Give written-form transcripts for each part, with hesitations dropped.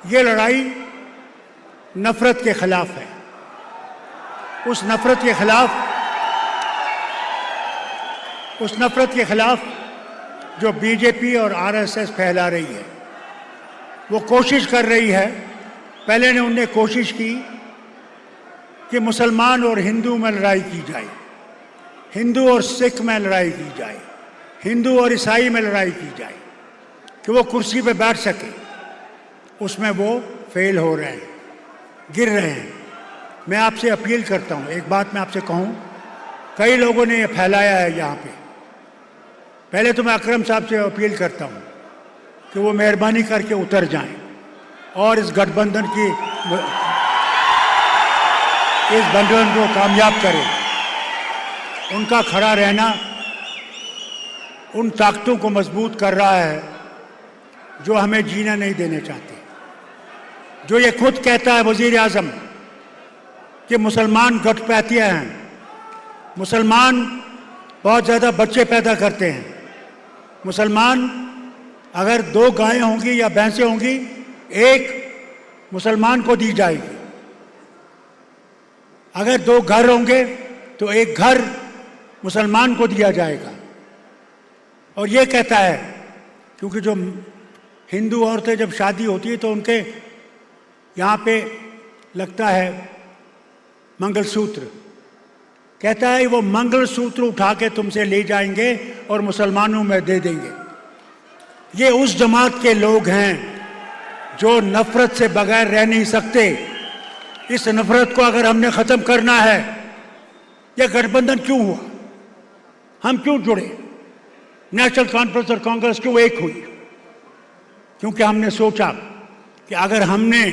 ये लड़ाई नफरत के खिलाफ है। उस नफरत के खिलाफ जो बीजेपी और आरएसएस फैला रही है, वो कोशिश कर रही है। पहले ने उनने कोशिश की कि मुसलमान और हिंदू में लड़ाई की जाए, हिंदू और सिख में लड़ाई की जाए, हिंदू और ईसाई में लड़ाई की जाए कि वो कुर्सी पे बैठ सके। उसमें वो फेल हो रहे हैं, गिर रहे हैं। मैं आपसे अपील करता हूँ, एक बात मैं आपसे कहूँ, कई लोगों ने ये फैलाया है यहाँ पे। पहले तो मैं अकरम साहब से अपील करता हूँ कि वो मेहरबानी करके उतर जाएं और इस गठबंधन को कामयाब करें। उनका खड़ा रहना उन ताकतों को मजबूत कर रहा है जो हमें जीना नहीं देने चाहते। जो ये खुद कहता है वजीर आजम कि मुसलमान घटपैतिया हैं, मुसलमान बहुत ज़्यादा बच्चे पैदा करते हैं, मुसलमान अगर 2 गायें होंगी या भैंसें होंगी, एक मुसलमान को दी जाएगी। अगर 2 घर होंगे तो एक घर मुसलमान को दिया जाएगा। और ये कहता है क्योंकि जो हिंदू औरतें जब शादी होती है तो उनके यहाँ पे लगता है मंगलसूत्र, कहता है वो मंगलसूत्र उठा के तुमसे ले जाएंगे और मुसलमानों में दे देंगे। ये उस जमात के लोग हैं जो नफरत से बगैर रह नहीं सकते। इस नफरत को अगर हमने ख़त्म करना है, यह गठबंधन क्यों हुआ, हम क्यों जुड़े, नेशनल कॉन्फ्रेंस और कांग्रेस क्यों एक हुई? क्योंकि हमने सोचा कि अगर हमने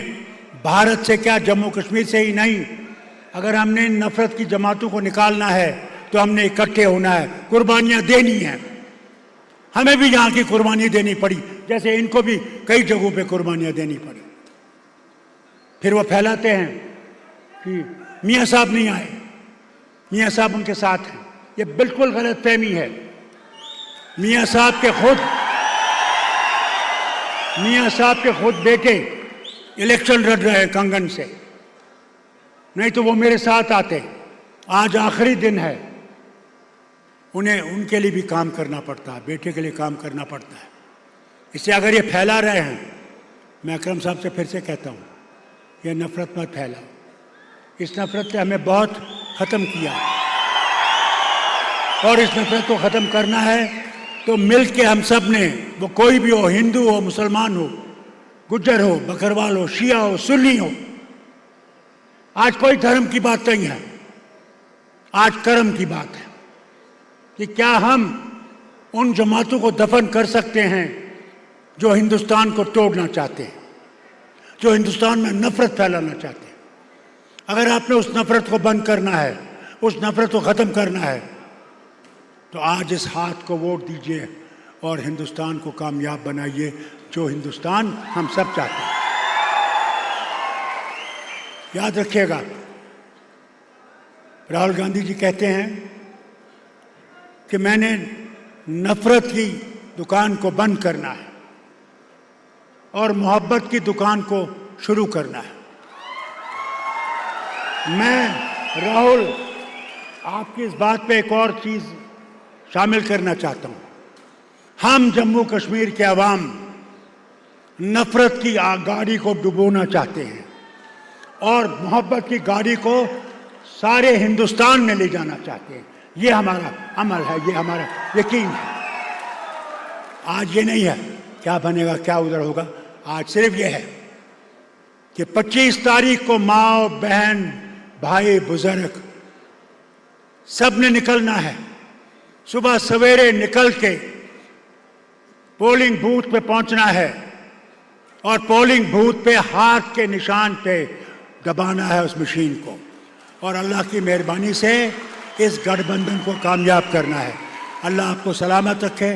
भारत से क्या, जम्मू कश्मीर से ही नहीं, अगर हमने नफरत की जमातों को निकालना है तो हमने इकट्ठे होना है, कुर्बानियाँ देनी हैं। हमें भी यहाँ की कुर्बानी देनी पड़ी, जैसे इनको भी कई जगहों पे कुर्बानियाँ देनी पड़ी। फिर वो फैलाते हैं कि मियाँ साहब नहीं आए, मियाँ साहब उनके साथ हैं। ये बिल्कुल गलत फहमी है। मियाँ साहब के खुद बेटे इलेक्शन लड़ रहे हैं कंगन से, नहीं तो वो मेरे साथ आते। आज आखिरी दिन है, उन्हें उनके लिए भी काम करना पड़ता है, बेटे के लिए काम करना पड़ता है। इससे अगर ये फैला रहे हैं, मैं अकरम साहब से फिर से कहता हूँ, ये नफरत मत फैलाओ। इस नफरत से हमें बहुत ख़त्म किया है और इस नफरत को ख़त्म करना है तो मिल के हम सब ने, वो कोई भी हो, हिंदू हो, मुसलमान हो, गुज्जर हो, बकरवाल हो, शिया हो, सुन्नी हो, आज कोई धर्म की बात नहीं है, आज कर्म की बात है कि क्या हम उन जमातों को दफन कर सकते हैं जो हिंदुस्तान को तोड़ना चाहते हैं, जो हिंदुस्तान में नफरत फैलाना चाहते हैं। अगर आपने उस नफरत को बंद करना है, उस नफरत को ख़त्म करना है, तो आज इस हाथ को वोट दीजिए और हिंदुस्तान को कामयाब बनाइए, जो हिंदुस्तान हम सब चाहते हैं। याद रखिएगा, राहुल गांधी जी कहते हैं कि मैंने नफरत की दुकान को बंद करना है और मोहब्बत की दुकान को शुरू करना है। मैं राहुल आपकी इस बात पे एक और चीज़ शामिल करना चाहता हूँ। हम जम्मू कश्मीर के अवाम नफरत की गाड़ी को डुबोना चाहते हैं और मोहब्बत की गाड़ी को सारे हिंदुस्तान में ले जाना चाहते हैं। ये हमारा अमल है, ये हमारा यकीन है। आज ये नहीं है क्या बनेगा, क्या उधर होगा। आज सिर्फ ये है कि 25 तारीख को माँ बहन भाई बुजुर्ग सब ने निकलना है। सुबह सवेरे निकल के पोलिंग बूथ पे पहुंचना है और पोलिंग बूथ पे हाथ के निशान पे दबाना है उस मशीन को, और अल्लाह की मेहरबानी से इस गठबंधन को कामयाब करना है। अल्लाह आपको सलामत रखे।